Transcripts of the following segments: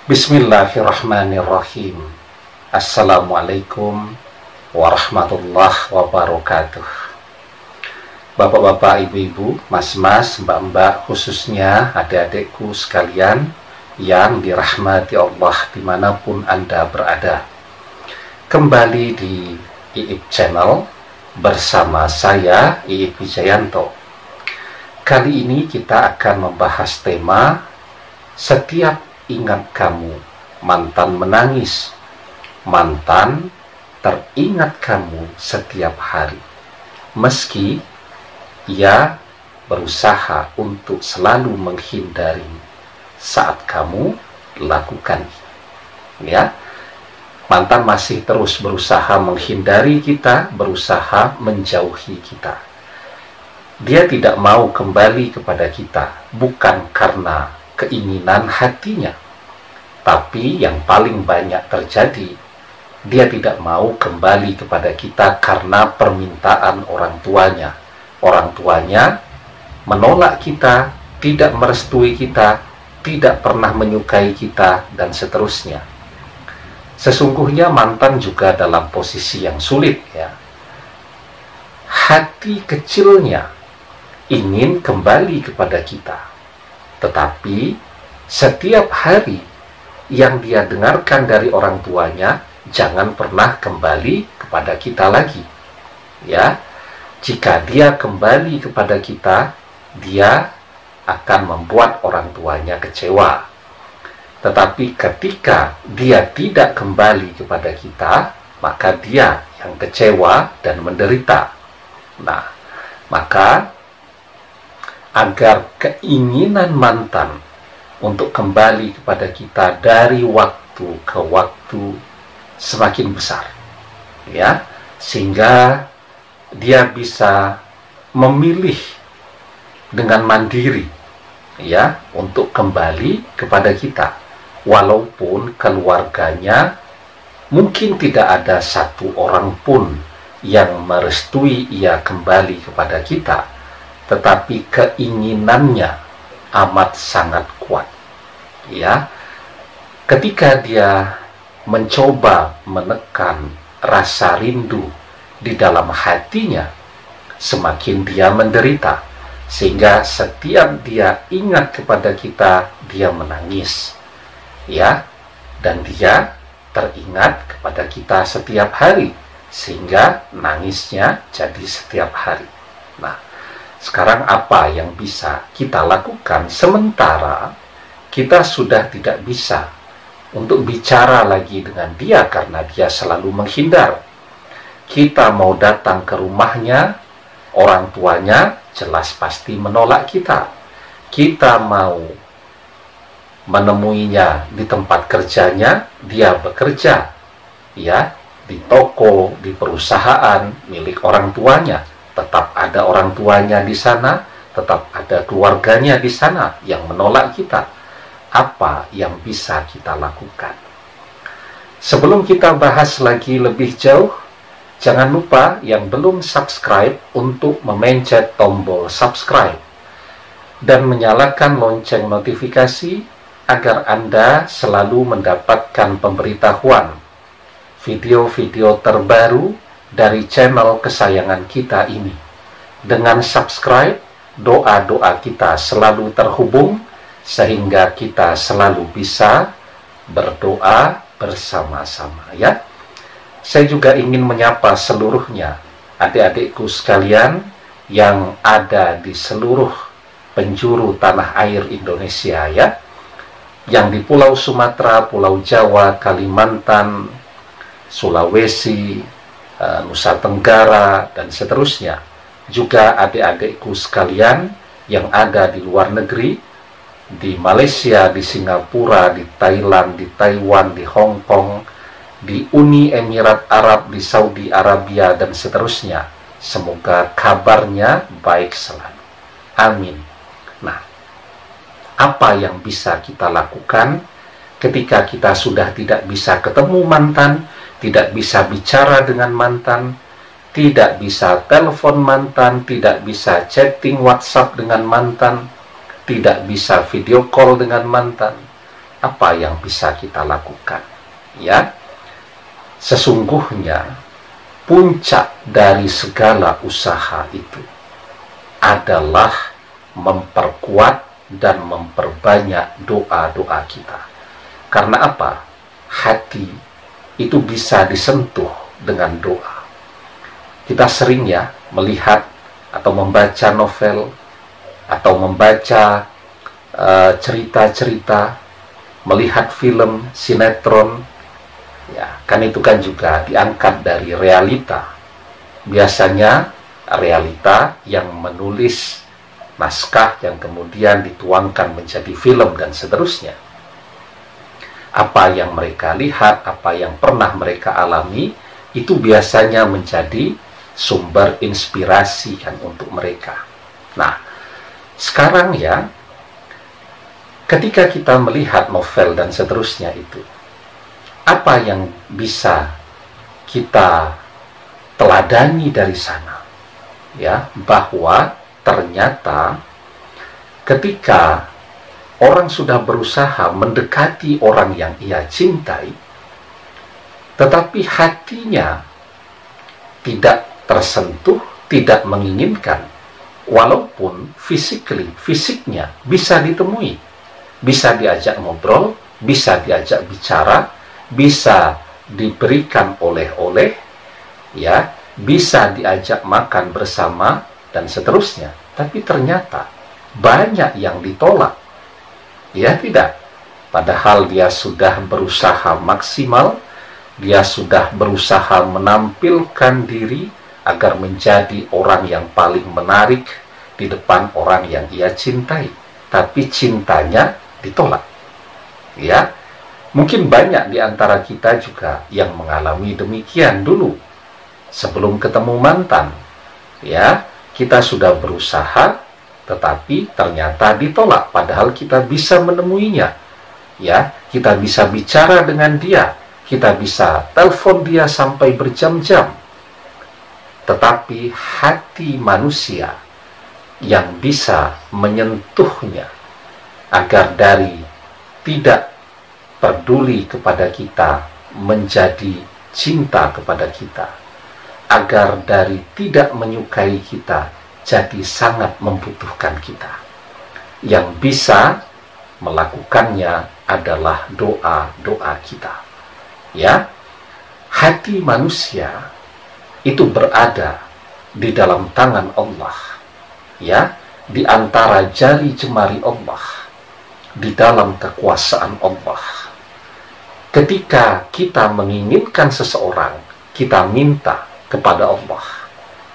Bismillahirrahmanirrahim. Assalamualaikum warahmatullahi wabarakatuh. Bapak-bapak, ibu-ibu, mas-mas, mbak-mbak, khususnya adik-adikku sekalian yang dirahmati Allah dimanapun Anda berada. Kembali di IIP Channel bersama saya, IIP Wijayanto. Kali ini kita akan membahas tema setiap ingat kamu, mantan menangis. Mantan teringat kamu setiap hari, meski ia berusaha untuk selalu menghindari saat kamu lakukan. Ya, mantan masih terus berusaha menghindari kita, berusaha menjauhi kita. Dia tidak mau kembali kepada kita, bukan karena keinginan hatinya, tapi yang paling banyak terjadi, dia tidak mau kembali kepada kita karena permintaan orang tuanya. Orang tuanya menolak kita, tidak merestui kita, tidak pernah menyukai kita, dan seterusnya. Sesungguhnya mantan juga dalam posisi yang sulit, ya. Hati kecilnya ingin kembali kepada kita, tetapi setiap hari yang dia dengarkan dari orang tuanya, jangan pernah kembali kepada kita lagi. Ya, jika dia kembali kepada kita, dia akan membuat orang tuanya kecewa. Tetapi ketika dia tidak kembali kepada kita, maka dia yang kecewa dan menderita. Nah, maka agar keinginan mantan untuk kembali kepada kita dari waktu ke waktu semakin besar, ya, sehingga dia bisa memilih dengan mandiri, ya, untuk kembali kepada kita, walaupun keluarganya mungkin tidak ada satu orang pun yang merestui ia kembali kepada kita, tetapi keinginannya amat sangat kuat. Ya, ketika dia mencoba menekan rasa rindu di dalam hatinya, semakin dia menderita, sehingga setiap dia ingat kepada kita, dia menangis. Ya, dan dia teringat kepada kita setiap hari, sehingga nangisnya jadi setiap hari. Nah, sekarang apa yang bisa kita lakukan sementara kita sudah tidak bisa untuk bicara lagi dengan dia karena dia selalu menghindar? Kita mau datang ke rumahnya, orang tuanya jelas pasti menolak kita. Kita mau menemuinya di tempat kerjanya, dia bekerja, ya, di toko, di perusahaan milik orang tuanya. Tetap ada orang tuanya di sana, tetap ada keluarganya di sana yang menolak kita. Apa yang bisa kita lakukan? Sebelum kita bahas lagi lebih jauh, jangan lupa yang belum subscribe untuk memencet tombol subscribe dan menyalakan lonceng notifikasi agar Anda selalu mendapatkan pemberitahuan video-video terbaru dari channel kesayangan kita ini. Dengan subscribe, doa-doa kita selalu terhubung sehingga kita selalu bisa berdoa bersama-sama, ya. Saya juga ingin menyapa seluruhnya adik-adikku sekalian yang ada di seluruh penjuru tanah air Indonesia, ya. Yang di Pulau Sumatera, Pulau Jawa, Kalimantan, Sulawesi, Nusa Tenggara, dan seterusnya. Juga adik-adikku sekalian yang ada di luar negeri, di Malaysia, di Singapura, di Thailand, di Taiwan, di Hong Kong, di Uni Emirat Arab, di Saudi Arabia, dan seterusnya. Semoga kabarnya baik selalu. Amin. Nah, apa yang bisa kita lakukan ketika kita sudah tidak bisa ketemu mantan, tidak bisa bicara dengan mantan, tidak bisa telepon mantan, tidak bisa chatting WhatsApp dengan mantan, tidak bisa video call dengan mantan? apa yang bisa kita lakukan? Ya, sesungguhnya puncak dari segala usaha itu adalah memperkuat dan memperbanyak doa-doa kita. Karena apa? Hati itu bisa disentuh dengan doa. Kita sering ya melihat atau membaca novel atau membaca cerita-cerita, melihat film, sinetron, ya kan itu kan juga diangkat dari realita. Biasanya realita yang menulis naskah yang kemudian dituangkan menjadi film dan seterusnya. Apa yang mereka lihat, apa yang pernah mereka alami, itu biasanya menjadi sumber inspirasi kan untuk mereka. Nah, sekarang ya, ketika kita melihat novel dan seterusnya itu, apa yang bisa kita teladani dari sana? Ya, bahwa ternyata ketika orang sudah berusaha mendekati orang yang ia cintai, tetapi hatinya tidak tersentuh, tidak menginginkan, walaupun fisiknya bisa ditemui, bisa diajak ngobrol, bisa diajak bicara, bisa diberikan oleh-oleh, ya, bisa diajak makan bersama, dan seterusnya. Tapi ternyata banyak yang ditolak. Ya tidak? Padahal dia sudah berusaha maksimal, dia sudah berusaha menampilkan diri agar menjadi orang yang paling menarik di depan orang yang ia cintai. Tapi cintanya ditolak. Ya, mungkin banyak di antara kita juga yang mengalami demikian dulu. Sebelum ketemu mantan, ya, kita sudah berusaha, tetapi ternyata ditolak. Padahal kita bisa menemuinya, ya, kita bisa bicara dengan dia, kita bisa telepon dia sampai berjam-jam. Tetapi hati manusia yang bisa menyentuhnya agar dari tidak peduli kepada kita menjadi cinta kepada kita, agar dari tidak menyukai kita jadi sangat membutuhkan kita. Yang bisa melakukannya adalah doa-doa kita. Ya, hati manusia itu berada di dalam tangan Allah, ya, di antara jari jemari Allah, di dalam kekuasaan Allah. Ketika kita menginginkan seseorang, kita minta kepada Allah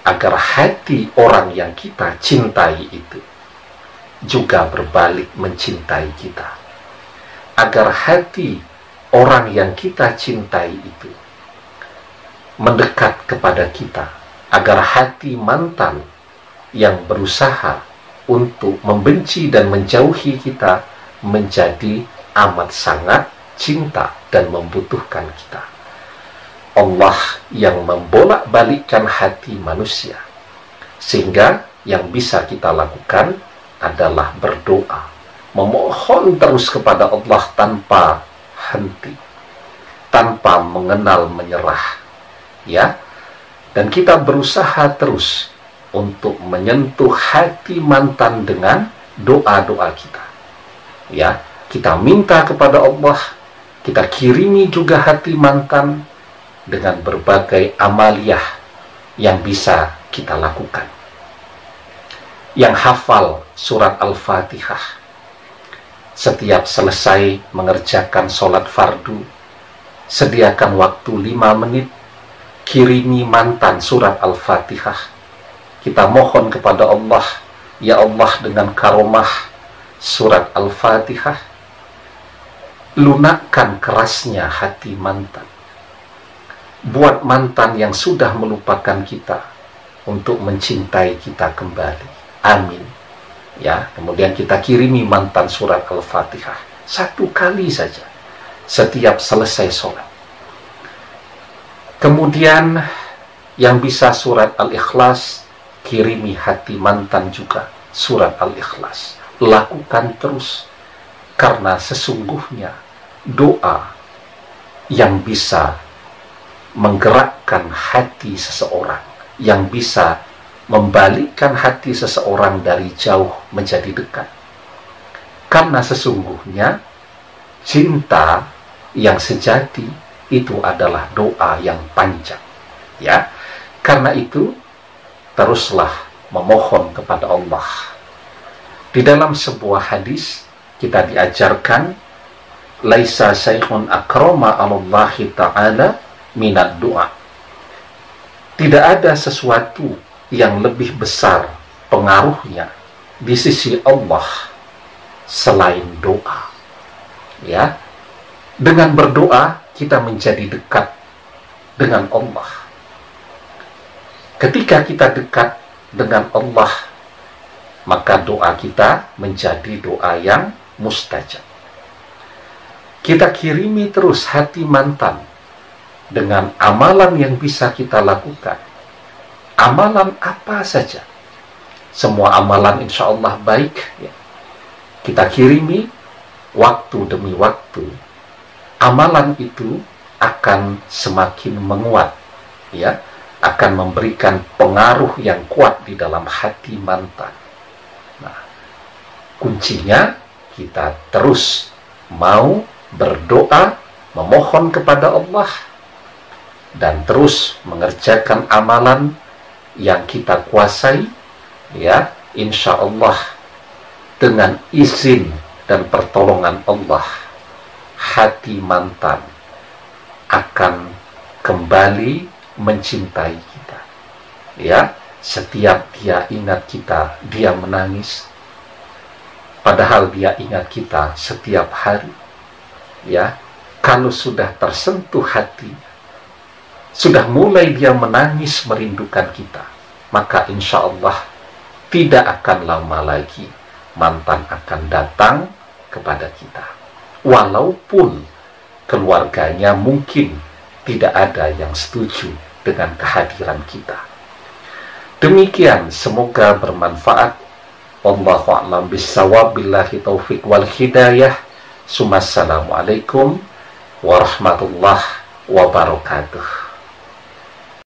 agar hati orang yang kita cintai itu juga berbalik mencintai kita, agar hati orang yang kita cintai itu mendekat kepada kita, agar hati mantan yang berusaha untuk membenci dan menjauhi kita menjadi amat sangat cinta dan membutuhkan kita. Allah yang membolak-balikkan hati manusia, sehingga yang bisa kita lakukan adalah berdoa, memohon terus kepada Allah tanpa henti, tanpa mengenal menyerah, ya, dan kita berusaha terus untuk menyentuh hati mantan dengan doa-doa kita, ya, kita minta kepada Allah, kita kirimi juga hati mantan dengan berbagai amaliyah yang bisa kita lakukan. Yang hafal surat Al-Fatihah, setiap selesai mengerjakan sholat fardu, sediakan waktu 5 menit, kirimi mantan surat Al-Fatihah. Kita mohon kepada Allah, ya Allah, dengan karomah surat Al-Fatihah, lunakkan kerasnya hati mantan. Buat mantan yang sudah melupakan kita untuk mencintai kita kembali. Amin. Ya, kemudian kita kirimi mantan surat Al-Fatihah 1 kali saja setiap selesai sholat. Kemudian yang bisa surat Al-Ikhlas, kirimi hati mantan juga surat Al-Ikhlas. Lakukan terus. Karena sesungguhnya doa yang bisa menggerakkan hati seseorang, yang bisa membalikkan hati seseorang dari jauh menjadi dekat. Karena sesungguhnya cinta yang sejati itu adalah doa yang panjang. Ya, karena itu teruslah memohon kepada Allah. Di dalam sebuah hadis kita diajarkan, laisa syai'un akrama 'alallahi ta'ala minad doa. Tidak ada sesuatu yang lebih besar pengaruhnya di sisi Allah selain doa. Ya, dengan berdoa kita menjadi dekat dengan Allah. Ketika kita dekat dengan Allah, maka doa kita menjadi doa yang mustajab. Kita kirimi terus hati mantan dengan amalan yang bisa kita lakukan. Amalan apa saja, semua amalan insya Allah baik, ya. Kita kirimi waktu demi waktu. Amalan itu akan semakin menguat, ya, akan memberikan pengaruh yang kuat di dalam hati mantan. Nah, kuncinya kita terus mau berdoa, memohon kepada Allah, dan terus mengerjakan amalan yang kita kuasai, ya, insya Allah dengan izin dan pertolongan Allah, hati mantan akan kembali mencintai kita. Ya, setiap dia ingat kita, dia menangis. Padahal dia ingat kita setiap hari. Ya, kalau sudah tersentuh hati, sudah mulai dia menangis merindukan kita, maka insya Allah tidak akan lama lagi mantan akan datang kepada kita. Walaupun keluarganya mungkin tidak ada yang setuju dengan kehadiran kita. Demikian, semoga bermanfaat. Wallahu a'lam bishawab, billahi taufiq wal hidayah. Assalamualaikum warahmatullahi wabarakatuh.